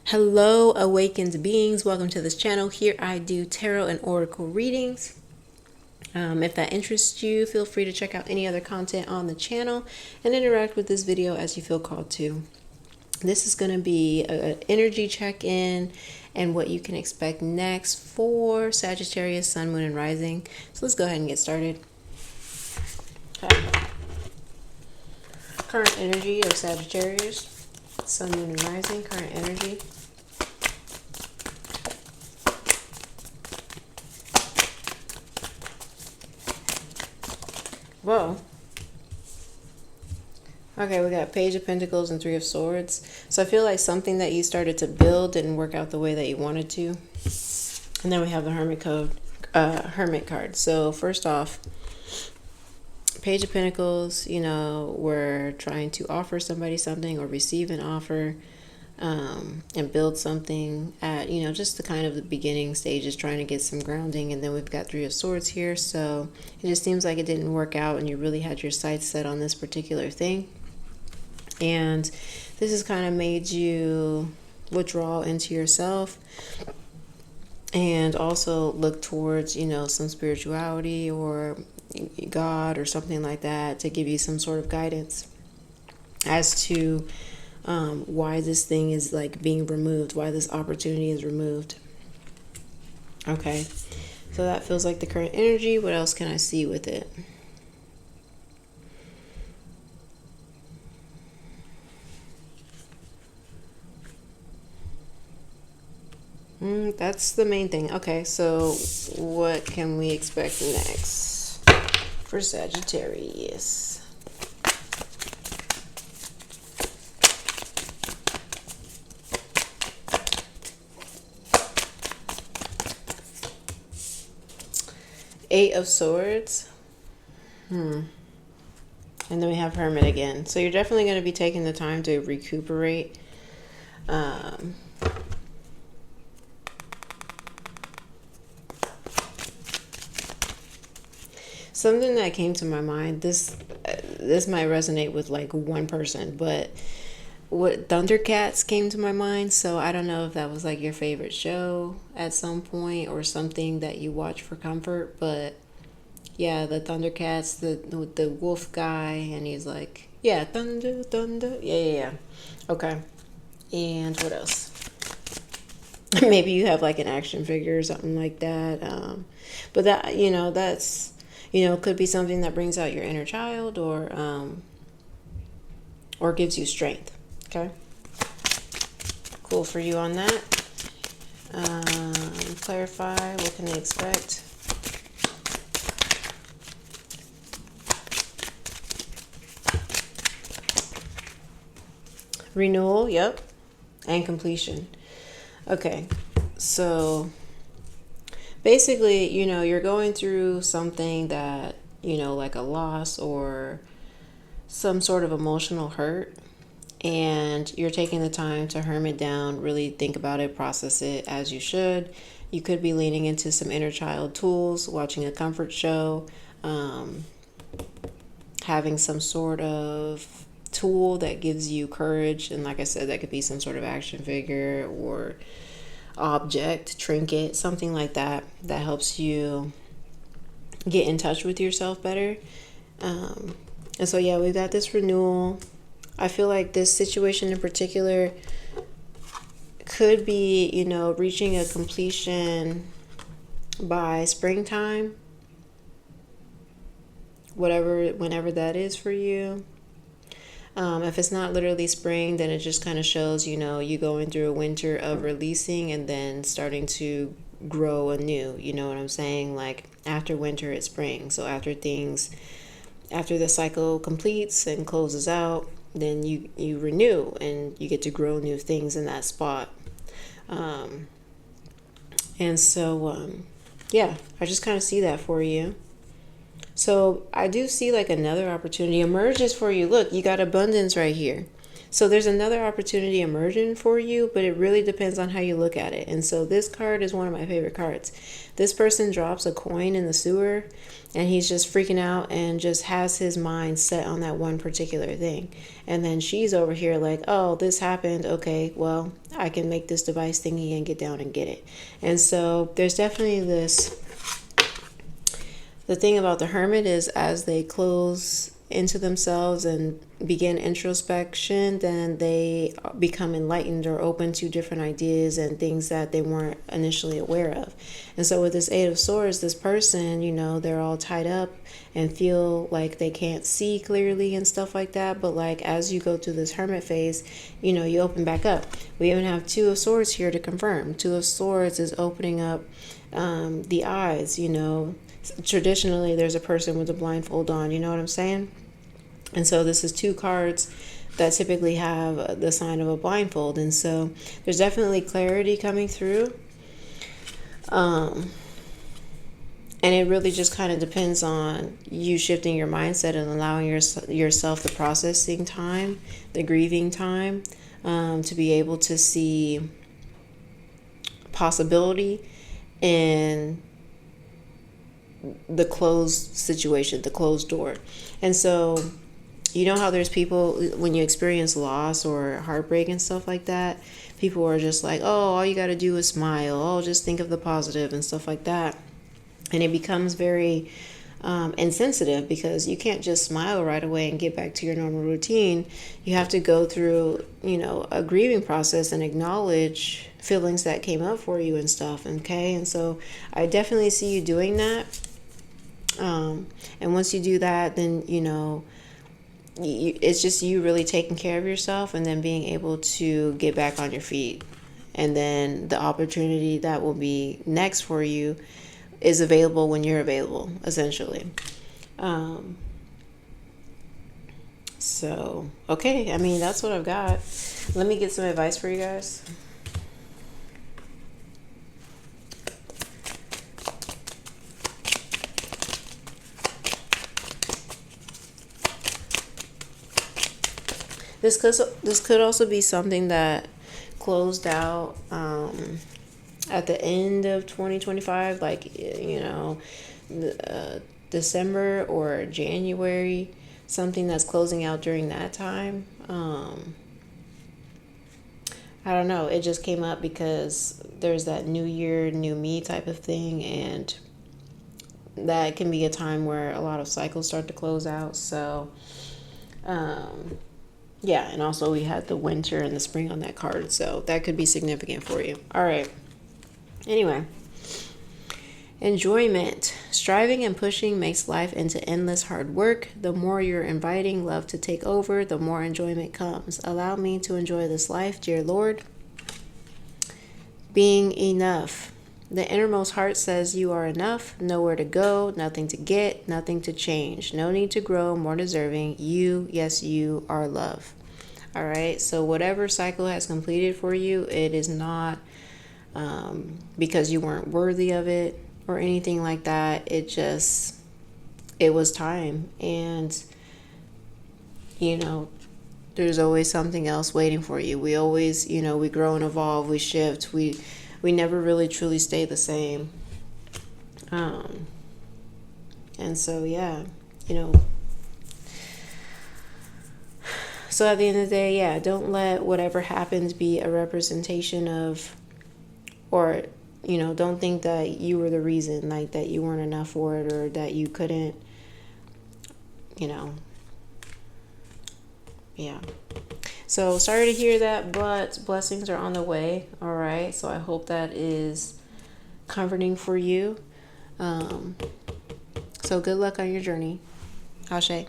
Hello, awakened beings. Welcome to this channel. Here I do tarot and oracle readings. If that interests you, feel free to check out any other content on the channel and interact with this video as you feel called to. This is going to be an energy check-in and what you can expect next for Sagittarius, Sun, Moon, and Rising. So let's go ahead and get started. Okay. Current energy of Sagittarius, Sun, Moon, and Rising. Current energy. Whoa. Okay, we got Page of Pentacles and Three of Swords. So I feel like something that you started to build didn't work out the way that you wanted to. And then we have the Hermit card. So first off, Page of Pentacles, we're trying to offer somebody something or receive an offer and build something at, just the kind of the beginning stages, trying to get some grounding. And then we've got Three of Swords here. So it just seems like it didn't work out and you really had your sights set on this particular thing. And this has kind of made you withdraw into yourself and also look towards, some spirituality or God or something like that to give you some sort of guidance as to why this thing is like being removed, why this opportunity is removed. Okay, so that feels like the current energy. What else can I see with it? That's the main thing. Okay, so what can we expect next for Sagittarius? Eight of Swords. And then we have Hermit again. So you're definitely going to be taking the time to recuperate. Something that came to my mind, this might resonate with like one person, but what Thundercats came to my mind. So I don't know if that was like your favorite show at some point or something that you watch for comfort, but yeah, the Thundercats, the wolf guy, and he's like, yeah, thunder, thunder, yeah. Okay, and what else? Maybe you have like an action figure or something like that. But that, that's, could be something that brings out your inner child or gives you strength. Okay. Cool for you on that. Clarify, what can they expect? Renewal, yep. And completion. Okay. So basically, you're going through something that, like a loss or some sort of emotional hurt, and you're taking the time to hermit down, really think about it, process it as you should. You could be leaning into some inner child tools, watching a comfort show, having some sort of tool that gives you courage. And like I said, that could be some sort of action figure or object, trinket, something like that helps you get in touch with yourself better. And so yeah, we've got this renewal. I feel like this situation in particular could be, reaching a completion by springtime, whenever that is for you. If it's not literally spring, then it just kind of shows, you going through a winter of releasing and then starting to grow anew. You know what I'm saying? Like after winter, it's spring. So after the cycle completes and closes out, then you renew and you get to grow new things in that spot. And so, yeah, I just kind of see that for you. So I do see like another opportunity emerges for you. Look, you got abundance right here. So there's another opportunity emerging for you, but it really depends on how you look at it. And so this card is one of my favorite cards. This person drops a coin in the sewer and he's just freaking out and just has his mind set on that one particular thing. And then she's over here like, oh, this happened. Okay, well, I can make this device thingy and get down and get it. And so there's definitely this. The thing about the Hermit is as they close into themselves and begin introspection, then they become enlightened or open to different ideas and things that they weren't initially aware of. And so with this Eight of Swords, this person, you know, they're all tied up and feel like they can't see clearly and stuff like that. But like as you go through this Hermit phase, you know, you open back up. We even have Two of Swords here to confirm. Two of Swords is opening up the eyes, you know. Traditionally there's a person with a blindfold on, you know what I'm saying? And so this is two cards that typically have the sign of a blindfold, and so there's definitely clarity coming through, and it really just kind of depends on you shifting your mindset and allowing yourself the processing time, the grieving time, to be able to see possibility in the closed situation, the closed door. And so, you know how there's people, when you experience loss or heartbreak and stuff like that, people are just like, oh, all you got to do is smile. Oh, just think of the positive and stuff like that. And it becomes very insensitive because you can't just smile right away and get back to your normal routine. You have to go through, you know, a grieving process and acknowledge feelings that came up for you and stuff. Okay. And so I definitely see you doing that. And once you do that, then, you know, it's just you really taking care of yourself and then being able to get back on your feet. And then the opportunity that will be next for you is available when you're available, essentially. So, okay. I mean, that's what I've got. Let me get some advice for you guys. This could also be something that closed out at the end of 2025, like, you know, December or January, something that's closing out during that time. I don't know. It just came up because there's that new year, new me type of thing, and that can be a time where a lot of cycles start to close out. So, yeah, and also we had the winter and the spring on that card, so that could be significant for you. All right. Anyway, enjoyment. Striving and pushing makes life into endless hard work. The more you're inviting love to take over, the more enjoyment comes. Allow me to enjoy this life, dear Lord. Being enough. The innermost heart says you are enough, nowhere to go, nothing to get, nothing to change, no need to grow, more deserving. You, yes, you are love. All right, so whatever cycle has completed for you, it is not because you weren't worthy of it or anything like that. It was time. And, you know, there's always something else waiting for you. We always, you know, we grow and evolve, we shift, we never really truly stay the same. And so, yeah, you know. So at the end of the day, yeah, don't let whatever happens be a representation of, or, you know, don't think that you were the reason, like that you weren't enough for it or that you couldn't, you know. Yeah. So sorry to hear that, but blessings are on the way. All right. So I hope that is comforting for you. So good luck on your journey. Ashe.